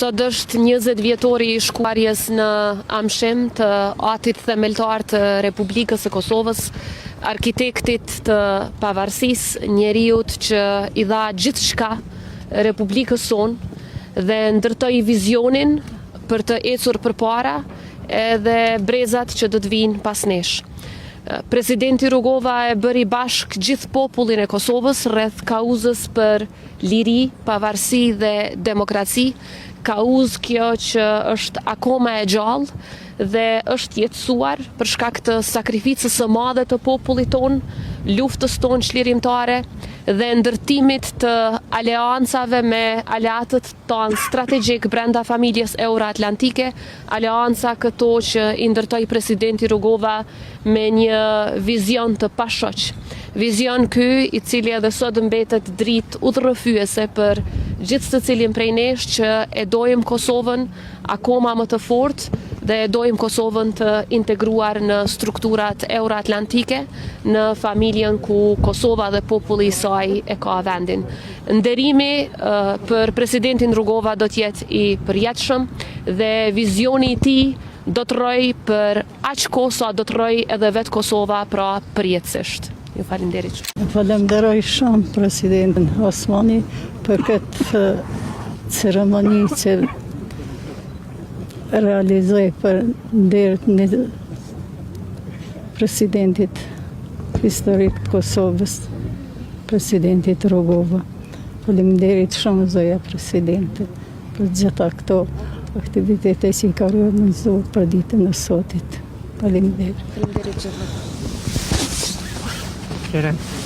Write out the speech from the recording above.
Sot është 20 vjetori i shkuarjes në Amshim të atit themeltar të Republikës së Kosovës, arkitektit të pavarësisë, njeriut që i dha gjithçka Republikës sonë dhe ndërtoi vizionin për të ecur përpara edhe brezat që do të vinë pas nesh. Presidenti Rugova e bëri bashk gjithë popullin e Kosovës rreth kauzës për liri, pavarësi dhe demokraci, kauzë kjo që është akoma e gjallë dhe është jetësuar për shkak të sakrificës së madhe të popullit tonë, luftës tonë çlirimtare dhe ndërtimit të aleancave me aleatët tonë strategjik brenda familjes euroatlantike, aleanca këto që i ndërtoi presidenti Rugova me një vizion të pashoq. Vizion ky i cili edhe sot mbetet dritë udhërrëfyese për gjithë të cilin prej nesh që e dojmë Kosovën akoma më të fortë dhe e dojmë Kosovën të integruar në strukturat euroatlantike, në familjen ku Kosova dhe populli i saj e ka vendin. Nderimi për presidentin Rugova do të jetë i përjetshëm dhe vizioni i tij do të rrojë për aq kohë sa do të rrojë edhe vetë Kosova, pra përjetësisht. Ju falenderit. Falenderoj shumë presidentin Osmani për këtë ceremoni që realizoj për nderit në presidentit historik të Kosovës, presidentit Rugova. Faleminderit shumë zoja presidente për gjitha këto aktivitete që i ka organizuar për ditën e sotit. Faleminderit. Faleminderit gjithë.